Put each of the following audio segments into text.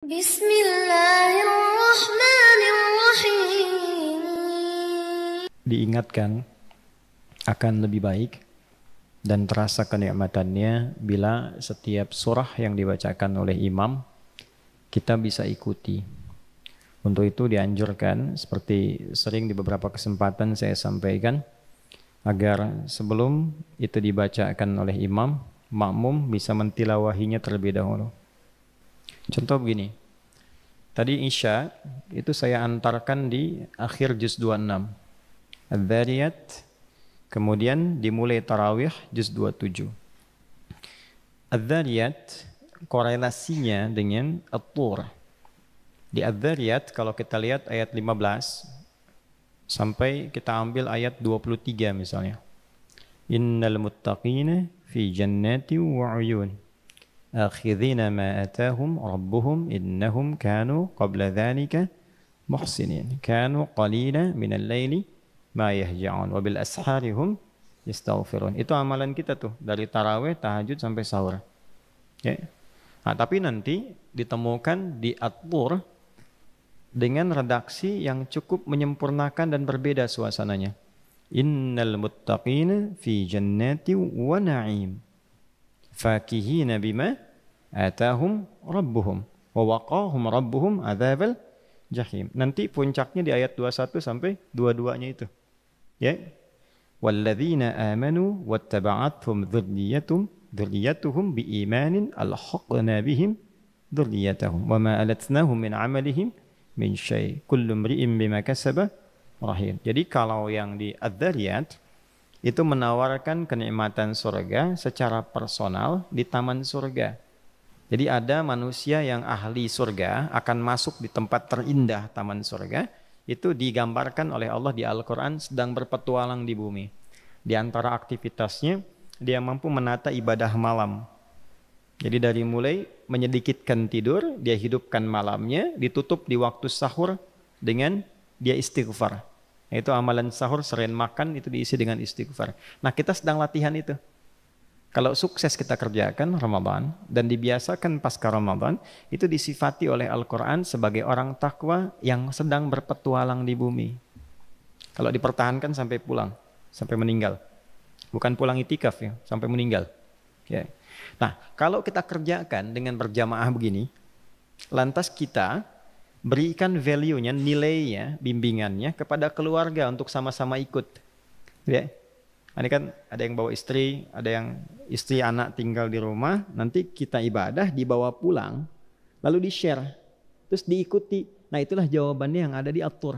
Bismillahirrahmanirrahim. Diingatkan akan lebih baik dan terasa kenikmatannya bila setiap surah yang dibacakan oleh imam kita bisa ikuti. Untuk itu dianjurkan, seperti sering di beberapa kesempatan saya sampaikan, agar sebelum itu dibacakan oleh imam, makmum bisa mentilawahinya terlebih dahulu. Contoh begini, tadi Isya itu saya antarkan di akhir juz 26 Adz-Dzariyat, kemudian dimulai Tarawih juz 27. Adz-Dzariyat korelasinya dengan At-Tur. Di Adz-Dzariyat kalau kita lihat ayat 15 sampai kita ambil ayat 23 misalnya. Innal muttaqina fi jannati wa 'uyun akhidhina ma atahum rabbuhum innahum kanu qabla dhalika muhsinin kanu qalila minal laili ma yahja'un wa bil asharihum yastaghfirun. Itu amalan kita tuh dari tarawih, tahajud sampai sahur. Ya. Nah, tapi nanti ditemukan di At-Tur dengan redaksi yang cukup menyempurnakan dan berbeda suasananya. Innal muttaqina fi jannati wa na'im fakihina bima atahum rabbuhum wa waqahum rabbuhum adzabal jahim. Nanti puncaknya di ayat 21 sampai 22-nya itu. Ya. Walladzina amanu wattaba'athum dzurriyyatuhum biimanin alhaqna bihim dzurriyyatahum wama alatnahum min 'amalihim min syai' kullu imri'in bima kasaba rahim. Jadi kalau yang di Adz-Dzariyat itu menawarkan kenikmatan surga secara personal di taman surga. Jadi ada manusia yang ahli surga akan masuk di tempat terindah taman surga, itu digambarkan oleh Allah di Al-Quran sedang berpetualang di bumi. Di antara aktivitasnya dia mampu menata ibadah malam. Jadi dari mulai menyedikitkan tidur, dia hidupkan malamnya, ditutup di waktu sahur dengan dia istighfar. Itu amalan sahur, selain makan itu diisi dengan istighfar. Nah, kita sedang latihan itu. Kalau sukses kita kerjakan Ramadan dan dibiasakan pasca Ramadan, itu disifati oleh Al-Quran sebagai orang takwa yang sedang berpetualang di bumi. Kalau dipertahankan sampai pulang, sampai meninggal. Bukan pulang itikaf ya, sampai meninggal. Ya. Nah, kalau kita kerjakan dengan berjamaah begini, lantas kita berikan value-nya, nilainya, bimbingannya kepada keluarga untuk sama-sama ikut. Ya. Ini kan ada yang bawa istri, ada yang istri anak tinggal di rumah, nanti kita ibadah dibawa pulang, lalu di-share, terus diikuti. Nah, itulah jawabannya yang ada di At-Tur.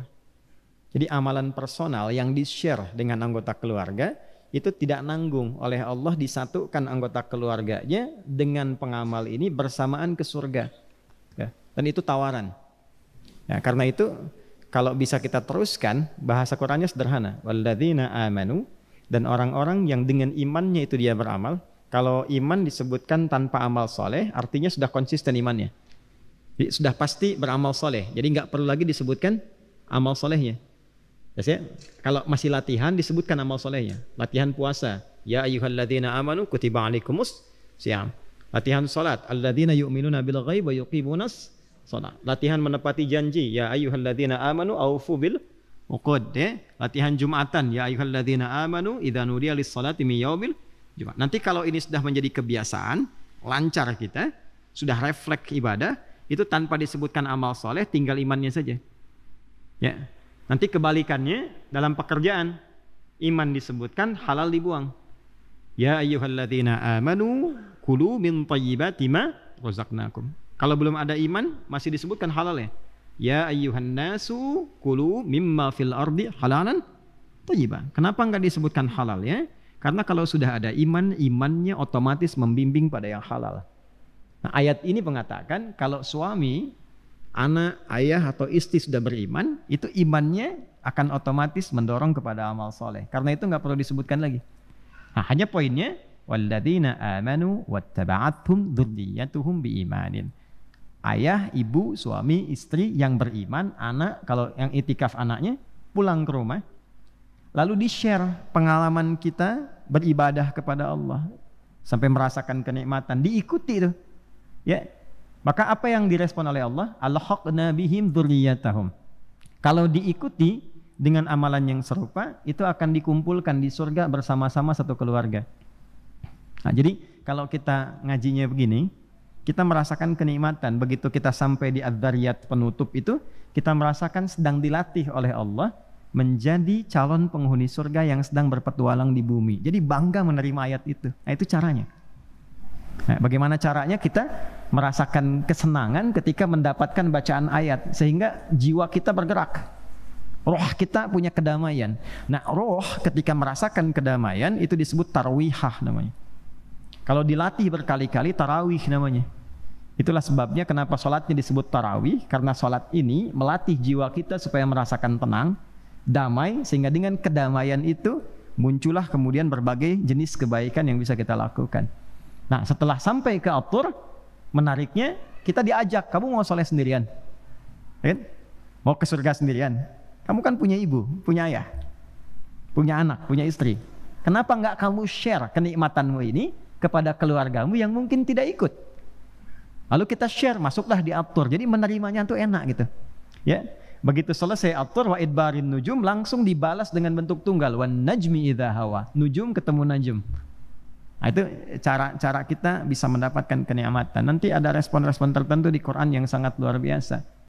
Jadi amalan personal yang di-share dengan anggota keluarga, itu tidak nanggung oleh Allah, disatukan anggota keluarganya dengan pengamal ini bersamaan ke surga. Ya. Dan itu tawaran. Ya, karena itu kalau bisa kita teruskan, bahasa Qur'annya sederhana. Walladzina amanu, dan orang-orang yang dengan imannya itu dia beramal. Kalau iman disebutkan tanpa amal soleh, artinya sudah konsisten imannya. Jadi sudah pasti beramal soleh. Jadi nggak perlu lagi disebutkan amal solehnya. Ya, kalau masih latihan disebutkan amal solehnya. Latihan puasa. Ya ayyuhalladzina amanu kutiba alaikumus syiyam. Latihan salat. Alladzina yu'minuna bil ghaib wa yuqimunas shalah. Latihan menepati janji. Ya ayyuhalladzina amanu aufu bil uqud. Latihan Jumatan. Ya ayyuhalladzina amanu idza nudiya lis-shalati min yaumil Jumat. Nanti kalau ini sudah menjadi kebiasaan, lancar kita, sudah refleks ibadah, itu tanpa disebutkan amal soleh, tinggal imannya saja. Ya. Nanti kebalikannya dalam pekerjaan, iman disebutkan, halal dibuang. Ya ayyuhalladzina amanu kulu min thayyibati ma razaqnakum. Kalau belum ada iman, masih disebutkan halal ya. Ya ayyuhan nasu kulu mimma fil ardi halalan thayyiban. Kenapa enggak disebutkan halal ya? Karena kalau sudah ada iman, imannya otomatis membimbing pada yang halal. Nah, ayat ini mengatakan kalau suami, anak, ayah atau istri sudah beriman, itu imannya akan otomatis mendorong kepada amal soleh. Karena itu nggak perlu disebutkan lagi. Nah, hanya poinnya, walladzina amanu wattaba'athum dzurriyyatuhum biimanin. Ayah, ibu, suami, istri yang beriman, anak, kalau yang itikaf anaknya pulang ke rumah, lalu di-share pengalaman kita beribadah kepada Allah sampai merasakan kenikmatan, diikuti itu. Ya. Maka apa yang direspon oleh Allah? Alhaqna bihim dzurriyyatahum. Kalau diikuti dengan amalan yang serupa, itu akan dikumpulkan di surga bersama-sama satu keluarga. Nah, jadi kalau kita ngajinya begini, kita merasakan kenikmatan. Begitu kita sampai di Adz-Dzariyat penutup itu, kita merasakan sedang dilatih oleh Allah menjadi calon penghuni surga yang sedang berpetualang di bumi. Jadi bangga menerima ayat itu. Nah, itu caranya. Nah, bagaimana caranya? Kita merasakan kesenangan ketika mendapatkan bacaan ayat, sehingga jiwa kita bergerak. Roh kita punya kedamaian. Nah, roh ketika merasakan kedamaian itu disebut tarwihah namanya. Kalau dilatih berkali-kali, tarawih namanya. Itulah sebabnya kenapa sholatnya disebut tarawih, karena sholat ini melatih jiwa kita supaya merasakan tenang, damai, sehingga dengan kedamaian itu muncullah kemudian berbagai jenis kebaikan yang bisa kita lakukan. Nah, setelah sampai ke atur, menariknya kita diajak, kamu mau sholat sendirian? Kan? Mau ke surga sendirian? Kamu kan punya ibu, punya ayah, punya anak, punya istri. Kenapa nggak kamu share kenikmatanmu ini kepada keluargamu yang mungkin tidak ikut? Lalu kita share, masuklah di atur. Jadi menerimanya tuh enak gitu. Ya, begitu selesai atur wa idbarin nujum, langsung dibalas dengan bentuk tunggal. Wan najmi idza hawa. Nujum ketemu najm. Nah, itu cara kita bisa mendapatkan kenikmatan. Nanti ada respon-respon tertentu di Quran yang sangat luar biasa.